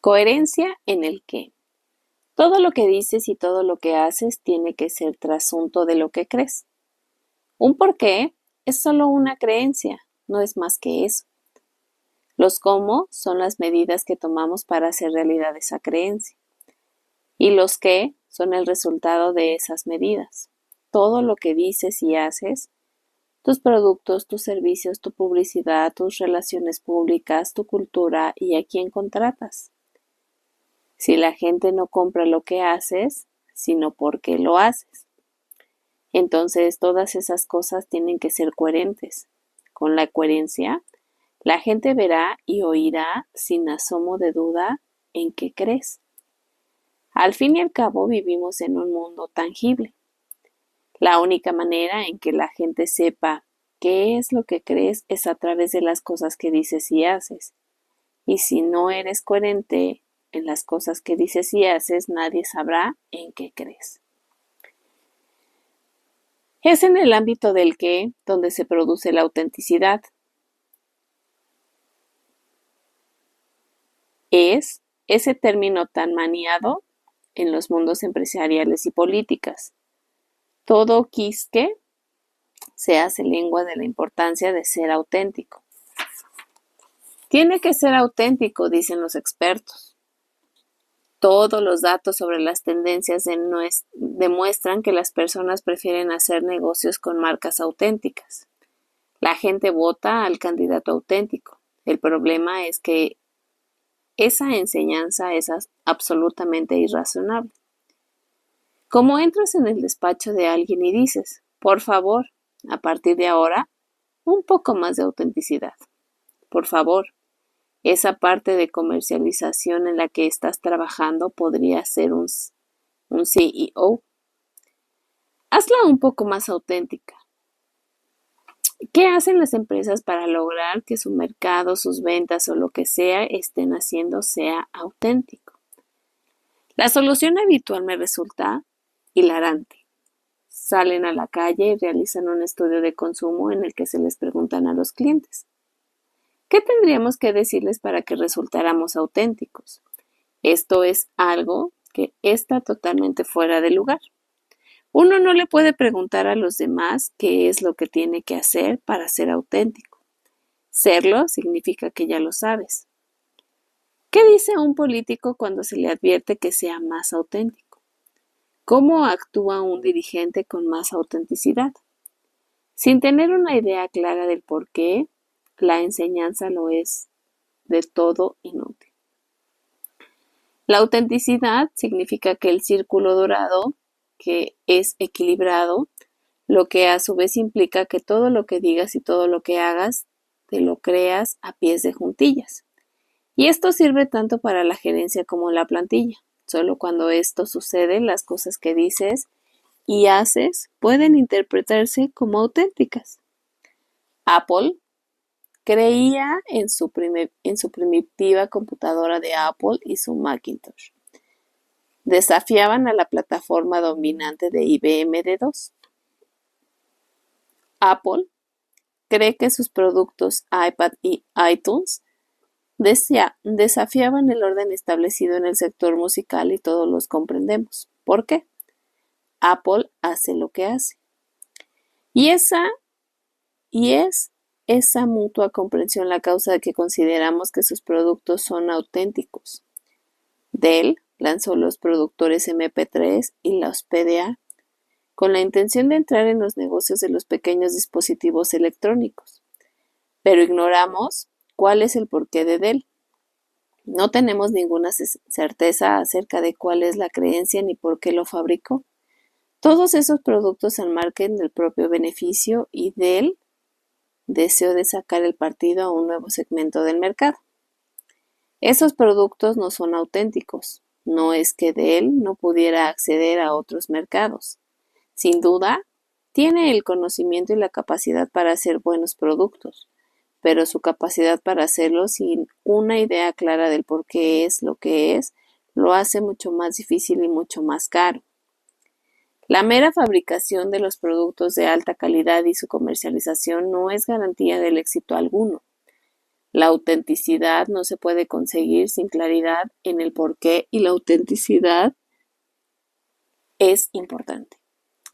Coherencia en el qué. Todo lo que dices y todo lo que haces tiene que ser trasunto de lo que crees. Un porqué es solo una creencia, no es más que eso. Los cómo son las medidas que tomamos para hacer realidad esa creencia. Y los qué son el resultado de esas medidas. Todo lo que dices y haces, tus productos, tus servicios, tu publicidad, tus relaciones públicas, tu cultura y a quién contratas. Si la gente no compra lo que haces, sino porque lo haces. Entonces todas esas cosas tienen que ser coherentes. Con la coherencia, la gente verá y oirá sin asomo de duda en qué crees. Al fin y al cabo vivimos en un mundo tangible. La única manera en que la gente sepa qué es lo que crees es a través de las cosas que dices y haces. Y si no eres coherente en las cosas que dices y haces, nadie sabrá en qué crees. Es en el ámbito del qué donde se produce la autenticidad. Es ese término tan maniado en los mundos empresariales y políticas. Todo quisque se hace lengua de la importancia de ser auténtico. Tiene que ser auténtico, dicen los expertos. Todos los datos sobre las tendencias demuestran que las personas prefieren hacer negocios con marcas auténticas. La gente vota al candidato auténtico. El problema es que esa enseñanza es absolutamente irrazonable. Como entras en el despacho de alguien y dices, por favor, a partir de ahora, un poco más de autenticidad. Por favor, esa parte de comercialización en la que estás trabajando podría ser un CEO. Hazla un poco más auténtica. ¿Qué hacen las empresas para lograr que su mercado, sus ventas o lo que sea estén haciendo sea auténtico? La solución habitual me resulta hilarante. Salen a la calle y realizan un estudio de consumo en el que se les preguntan a los clientes, ¿qué tendríamos que decirles para que resultáramos auténticos? Esto es algo que está totalmente fuera de lugar. Uno no le puede preguntar a los demás qué es lo que tiene que hacer para ser auténtico. Serlo significa que ya lo sabes. ¿Qué dice un político cuando se le advierte que sea más auténtico? ¿Cómo actúa un dirigente con más autenticidad? Sin tener una idea clara del por qué, la enseñanza lo es de todo inútil. La autenticidad significa que el círculo dorado, que es equilibrado, lo que a su vez implica que todo lo que digas y todo lo que hagas, te lo creas a pies de juntillas. Y esto sirve tanto para la gerencia como la plantilla. Solo cuando esto sucede, las cosas que dices y haces pueden interpretarse como auténticas. Apple creía en su primitiva computadora de Apple y su Macintosh. Desafiaban a la plataforma dominante de IBM D2. Apple cree que sus productos iPad y iTunes desafiaban el orden establecido en el sector musical y todos los comprendemos. ¿Por qué? Apple hace lo que hace. Y es esa mutua comprensión la causa de que consideramos que sus productos son auténticos. Dell lanzó los productores MP3 y los PDA con la intención de entrar en los negocios de los pequeños dispositivos electrónicos. Pero ignoramos cuál es el porqué de Dell. No tenemos ninguna certeza acerca de cuál es la creencia ni por qué lo fabricó. Todos esos productos al margen del propio beneficio y Dell deseó de sacar el partido a un nuevo segmento del mercado. Esos productos no son auténticos. No es que Dell no pudiera acceder a otros mercados. Sin duda, tiene el conocimiento y la capacidad para hacer buenos productos, pero su capacidad para hacerlo sin una idea clara del por qué es lo que es, lo hace mucho más difícil y mucho más caro. La mera fabricación de los productos de alta calidad y su comercialización no es garantía del éxito alguno. La autenticidad no se puede conseguir sin claridad en el porqué y la autenticidad es importante.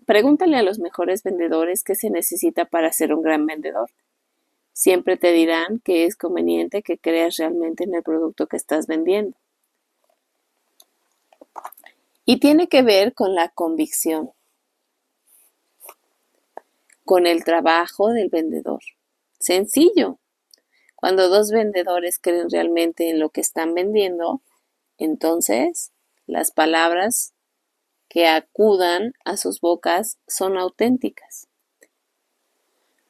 Pregúntale a los mejores vendedores qué se necesita para ser un gran vendedor. Siempre te dirán que es conveniente que creas realmente en el producto que estás vendiendo. Y tiene que ver con la convicción, con el trabajo del vendedor. Sencillo. Cuando dos vendedores creen realmente en lo que están vendiendo, entonces las palabras que acudan a sus bocas son auténticas.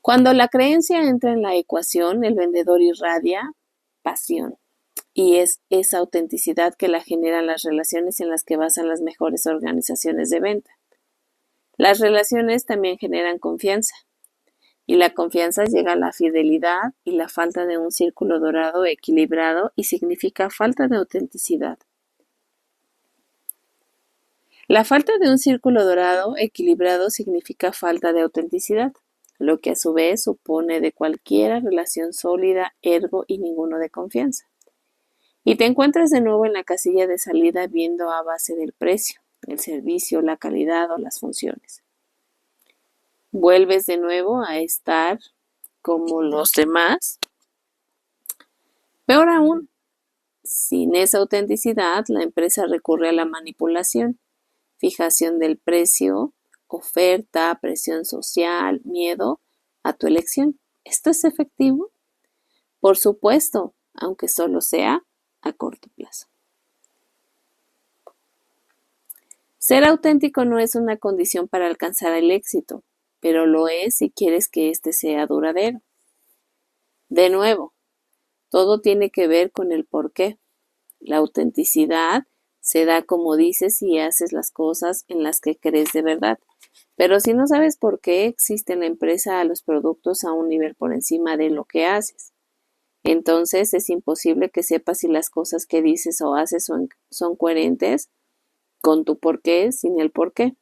Cuando la creencia entra en la ecuación, el vendedor irradia pasión. Y es esa autenticidad que la generan las relaciones en las que basan las mejores organizaciones de venta. Las relaciones también generan confianza. Y la confianza llega a la fidelidad y la falta de un círculo dorado equilibrado y significa falta de autenticidad. La falta de un círculo dorado equilibrado significa falta de autenticidad, lo que a su vez supone de cualquier relación sólida, ergo y ninguno de confianza. Y te encuentras de nuevo en la casilla de salida viendo a base del precio, el servicio, la calidad o las funciones. Vuelves de nuevo a estar como los demás. Peor aún, sin esa autenticidad, la empresa recurre a la manipulación, fijación del precio, oferta, presión social, miedo a tu elección. ¿Esto es efectivo? Por supuesto, aunque solo sea a corto plazo. Ser auténtico no es una condición para alcanzar el éxito, pero lo es si quieres que éste sea duradero. De nuevo, todo tiene que ver con el porqué. La autenticidad se da como dices y haces las cosas en las que crees de verdad. Pero si no sabes por qué existe en la empresa a los productos a un nivel por encima de lo que haces, entonces es imposible que sepas si las cosas que dices o haces son coherentes con tu porqué sin el porqué.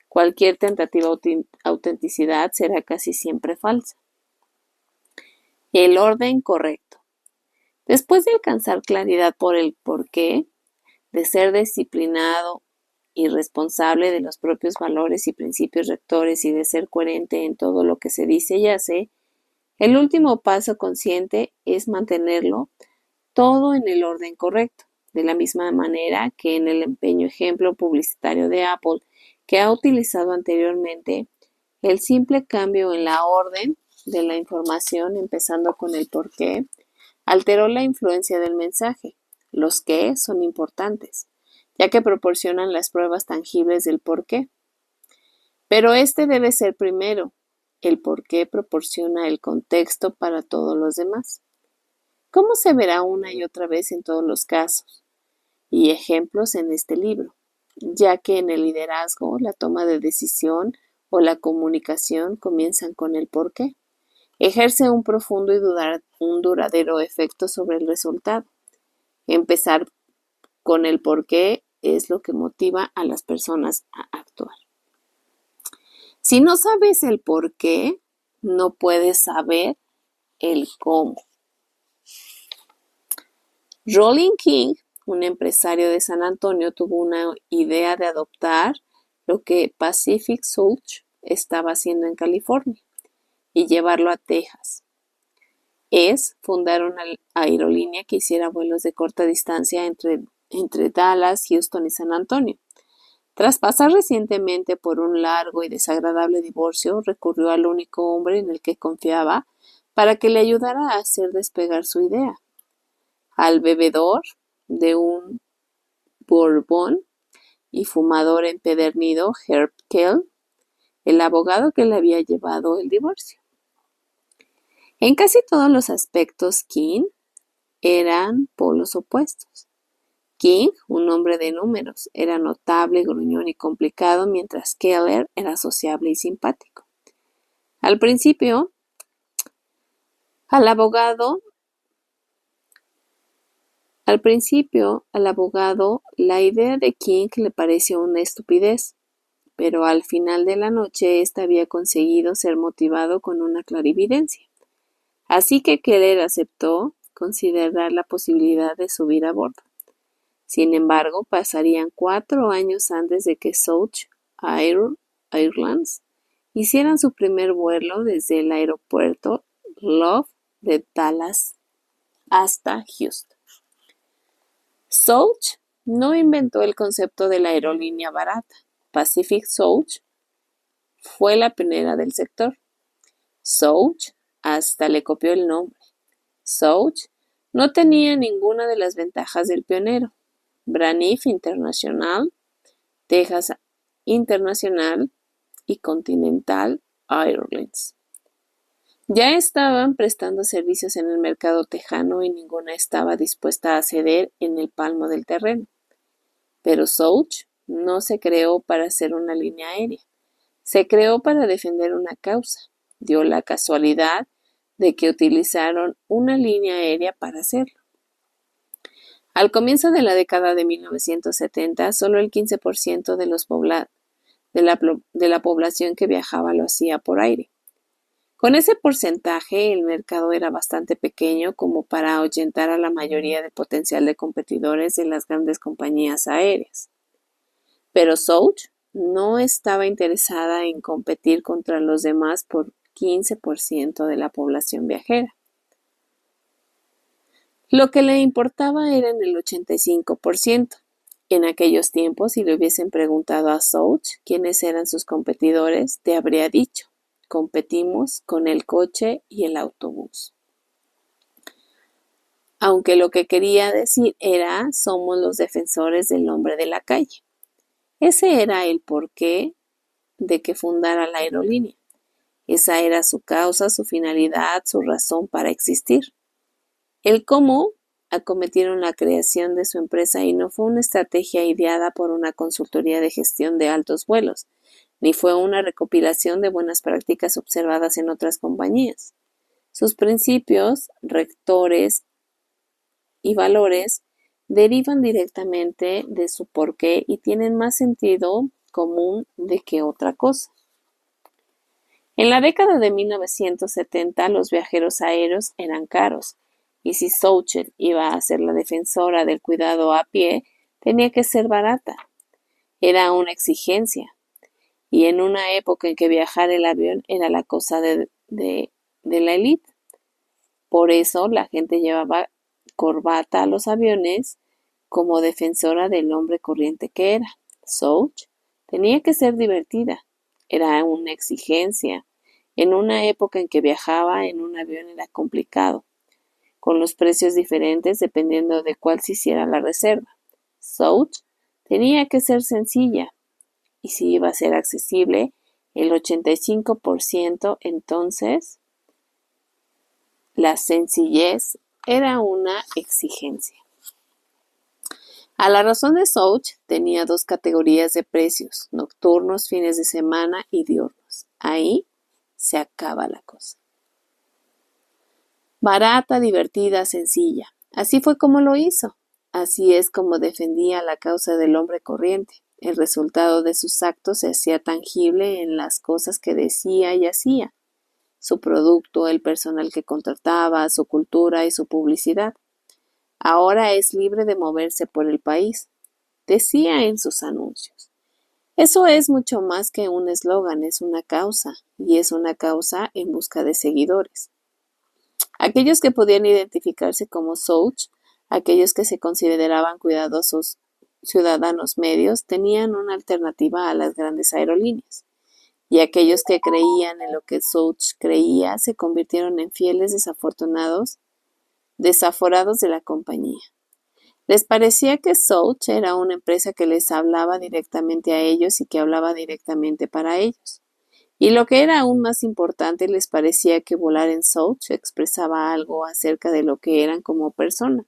Cualquier tentativa de autenticidad será casi siempre falsa. El orden correcto. Después de alcanzar claridad por el porqué, de ser disciplinado y responsable de los propios valores y principios rectores y de ser coherente en todo lo que se dice y hace, el último paso consciente es mantenerlo todo en el orden correcto, de la misma manera que en el empeño ejemplo publicitario de Apple que ha utilizado anteriormente, el simple cambio en la orden de la información, empezando con el por qué, alteró la influencia del mensaje. Los qué son importantes, ya que proporcionan las pruebas tangibles del por qué. Pero este debe ser primero. El por qué proporciona el contexto para todos los demás. ¿Cómo se verá una y otra vez en todos los casos? Y ejemplos en este libro, ya que en el liderazgo, la toma de decisión o la comunicación comienzan con el por qué. Ejerce un profundo y un duradero efecto sobre el resultado. Empezar con el por qué es lo que motiva a las personas a actuar. Si no sabes el por qué, no puedes saber el cómo. Rollin King, un empresario de San Antonio, tuvo una idea de adoptar lo que Pacific South estaba haciendo en California y llevarlo a Texas. Es fundar una aerolínea que hiciera vuelos de corta distancia entre Dallas, Houston y San Antonio. Tras pasar recientemente por un largo y desagradable divorcio, recurrió al único hombre en el que confiaba para que le ayudara a hacer despegar su idea, al bebedor de un bourbon y fumador empedernido Herb Kell, el abogado que le había llevado el divorcio. En casi todos los aspectos, King eran polos opuestos. King, un hombre de números, era notable, gruñón y complicado, mientras Keller era sociable y simpático. Al principio, al abogado, la idea de King le pareció una estupidez, pero al final de la noche éste había conseguido ser motivado con una clarividencia. Así que Keller aceptó considerar la posibilidad de subir a bordo. Sin embargo, pasarían 4 años antes de que South Airlines hicieran su primer vuelo desde el aeropuerto Love de Dallas hasta Houston. South no inventó el concepto de la aerolínea barata. Pacific South fue la pionera del sector. South hasta le copió el nombre. South no tenía ninguna de las ventajas del pionero. Braniff International, Texas International y Continental Airlines ya estaban prestando servicios en el mercado tejano y ninguna estaba dispuesta a ceder en el palmo del terreno. Pero South no se creó para ser una línea aérea, se creó para defender una causa. Dio la casualidad de que utilizaron una línea aérea para hacerlo. Al comienzo de la década de 1970, solo el 15% de la población que viajaba lo hacía por aire. Con ese porcentaje, el mercado era bastante pequeño como para ahuyentar a la mayoría del potencial de competidores de las grandes compañías aéreas. Pero South no estaba interesada en competir contra los demás por 15% de la población viajera. Lo que le importaba era en el 85%. En aquellos tiempos, si le hubiesen preguntado a South quiénes eran sus competidores, te habría dicho: competimos con el coche y el autobús. Aunque lo que quería decir era: somos los defensores del hombre de la calle. Ese era el porqué de que fundara la aerolínea. Esa era su causa, su finalidad, su razón para existir. El cómo acometieron la creación de su empresa y no fue una estrategia ideada por una consultoría de gestión de altos vuelos, ni fue una recopilación de buenas prácticas observadas en otras compañías. Sus principios, rectores y valores derivan directamente de su porqué y tienen más sentido común de que otra cosa. En la década de 1970 los viajeros aéreos eran caros, y si South iba a ser la defensora del cuidado a pie, tenía que ser barata. Era una exigencia, y en una época en que viajar el avión era la cosa de la élite. Por eso la gente llevaba corbata a los aviones como defensora del hombre corriente que era. South tenía que ser divertida, era una exigencia. En una época en que viajaba en un avión era complicado, con los precios diferentes dependiendo de cuál se hiciera la reserva. South tenía que ser sencilla, y si iba a ser accesible, el 85%, entonces la sencillez era una exigencia. A la razón de South tenía 2 categorías de precios: nocturnos, fines de semana y diurnos. Ahí se acaba la cosa. Barata, divertida, sencilla. Así fue como lo hizo. Así es como defendía la causa del hombre corriente. El resultado de sus actos se hacía tangible en las cosas que decía y hacía: su producto, el personal que contrataba, su cultura y su publicidad. Ahora es libre de moverse por el país, decía en sus anuncios. Eso es mucho más que un eslogan, es una causa, y es una causa en busca de seguidores. Aquellos que podían identificarse como South, aquellos que se consideraban cuidadosos ciudadanos medios, tenían una alternativa a las grandes aerolíneas. Y aquellos que creían en lo que South creía se convirtieron en fieles desaforados de la compañía. Les parecía que South era una empresa que les hablaba directamente a ellos y que hablaba directamente para ellos. Y lo que era aún más importante, les parecía que volar en South expresaba algo acerca de lo que eran como persona.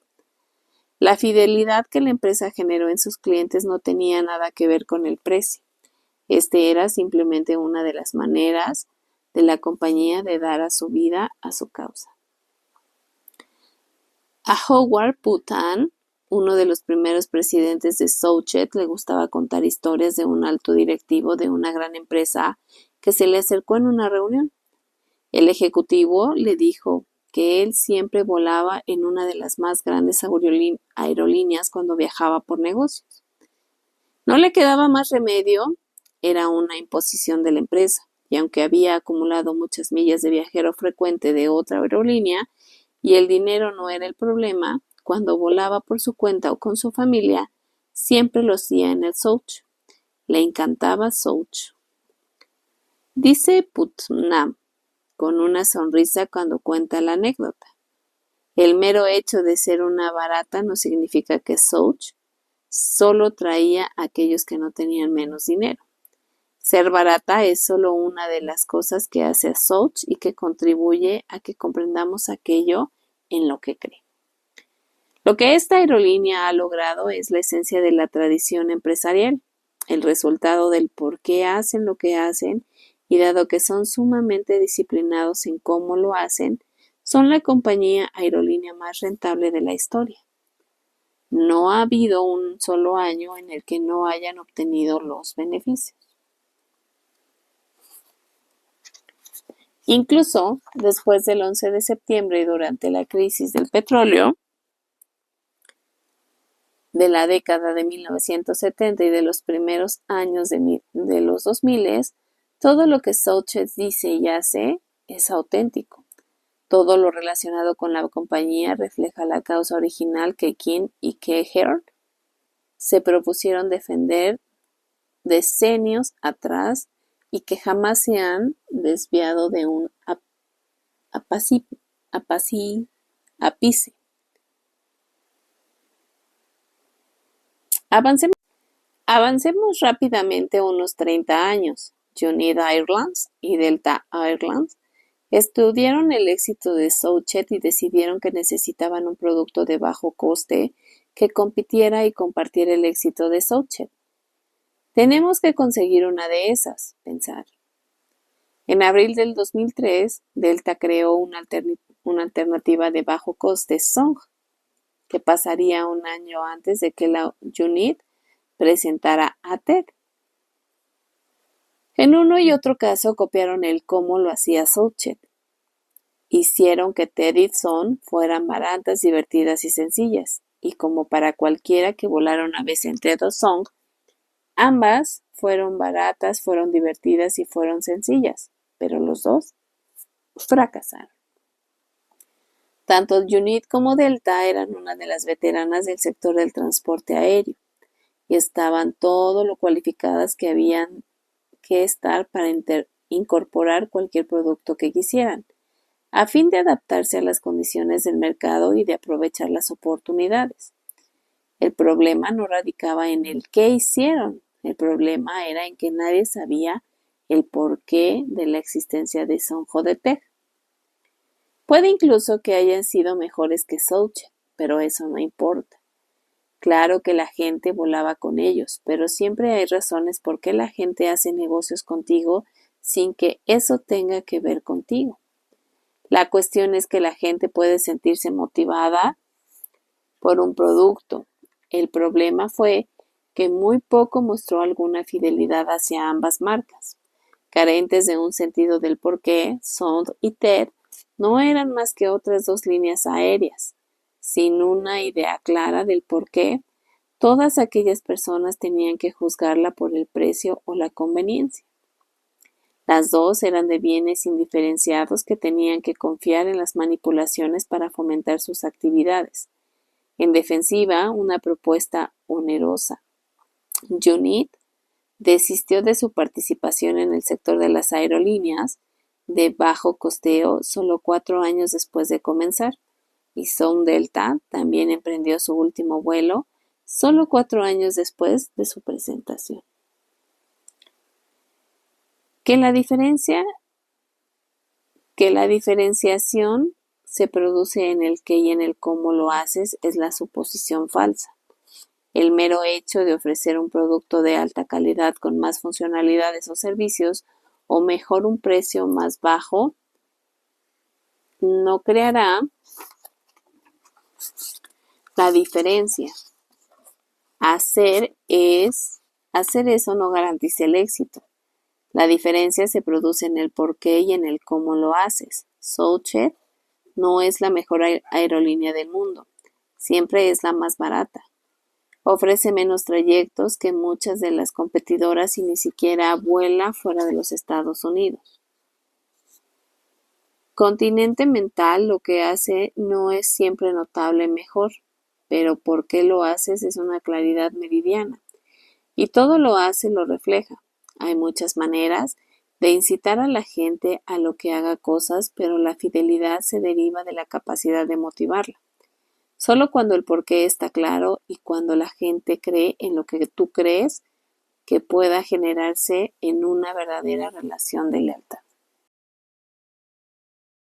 La fidelidad que la empresa generó en sus clientes no tenía nada que ver con el precio. Este era simplemente una de las maneras de la compañía de dar a su vida a su causa. A Howard Putnam, uno de los primeros presidentes de Southjet, le gustaba contar historias de un alto directivo de una gran empresa que se le acercó en una reunión. El ejecutivo le dijo: que él siempre volaba en una de las más grandes aerolíneas cuando viajaba por negocios. No le quedaba más remedio, era una imposición de la empresa, y aunque había acumulado muchas millas de viajero frecuente de otra aerolínea y el dinero no era el problema, cuando volaba por su cuenta o con su familia, siempre lo hacía en el Soch. Le encantaba Soch. Dice Putnam con una sonrisa cuando cuenta la anécdota. El mero hecho de ser una barata no significa que Soch solo traía a aquellos que no tenían menos dinero. Ser barata es solo una de las cosas que hace a Soch y que contribuye a que comprendamos aquello en lo que cree. Lo que esta aerolínea ha logrado es la esencia de la tradición empresarial, el resultado del por qué hacen lo que hacen y dado que son sumamente disciplinados en cómo lo hacen, son la compañía aerolínea más rentable de la historia. No ha habido un solo año en el que no hayan obtenido los beneficios. Incluso después del 11 de septiembre y durante la crisis del petróleo de la década de 1970 y de los primeros años de los 2000, todo lo que Souchet dice y hace es auténtico. Todo lo relacionado con la compañía refleja la causa original que King y Heard se propusieron defender decenios atrás y que jamás se han desviado de un ápice. Avancemos rápidamente unos 30 años. United Airlines y Delta Airlines estudiaron el éxito de Souchet y decidieron que necesitaban un producto de bajo coste que compitiera y compartiera el éxito de Souchet. Tenemos que conseguir una de esas, pensaron. En abril del 2003, Delta creó una alternativa de bajo coste, Song, que pasaría un año antes de que la United presentara a TED. En uno y otro caso copiaron el cómo lo hacía Souchet. Hicieron que TED y Song fueran baratas, divertidas y sencillas, y como para cualquiera que volara una vez en TED o Song, ambas fueron baratas, fueron divertidas y fueron sencillas, pero los dos fracasaron. Tanto United como Delta eran una de las veteranas del sector del transporte aéreo y estaban todo lo cualificadas que habían que estar para incorporar cualquier producto que quisieran, a fin de adaptarse a las condiciones del mercado y de aprovechar las oportunidades. El problema no radicaba en el qué hicieron, el problema era en que nadie sabía el porqué de la existencia de Sonjo de Tej. Puede incluso que hayan sido mejores que Souchet, pero eso no importa. Claro que la gente volaba con ellos, pero siempre hay razones por qué la gente hace negocios contigo sin que eso tenga que ver contigo. La cuestión es que la gente puede sentirse motivada por un producto. El problema fue que muy poco mostró alguna fidelidad hacia ambas marcas. Carentes de un sentido del porqué, Sound y TED no eran más que otras dos líneas aéreas. Sin una idea clara del porqué, todas aquellas personas tenían que juzgarla por el precio o la conveniencia. Las dos eran de bienes indiferenciados que tenían que confiar en las manipulaciones para fomentar sus actividades. En defensiva, una propuesta onerosa. United desistió de su participación en el sector de las aerolíneas de bajo costeo solo 4 años después de comenzar, y Sound Delta también emprendió su último vuelo solo 4 años después de su presentación. Que la diferenciación se produce en el qué y en el cómo lo haces es la suposición falsa. El mero hecho de ofrecer un producto de alta calidad con más funcionalidades o servicios o mejor un precio más bajo no creará la diferencia. Hacer eso no garantiza el éxito. La diferencia se produce en el por qué y en el cómo lo haces. Souchet No es la mejor aerolínea del mundo, siempre es la más barata. Ofrece menos trayectos que muchas de las competidoras y ni siquiera vuela fuera de los Estados Unidos. Continente mental lo que hace no es siempre notable mejor, pero por qué lo haces es una claridad meridiana. Y todo lo hace lo refleja. Hay muchas maneras de incitar a la gente a lo que haga cosas, pero la fidelidad se deriva de la capacidad de motivarla. Solo cuando el porqué está claro y cuando la gente cree en lo que tú crees, que pueda generarse en una verdadera relación de lealtad.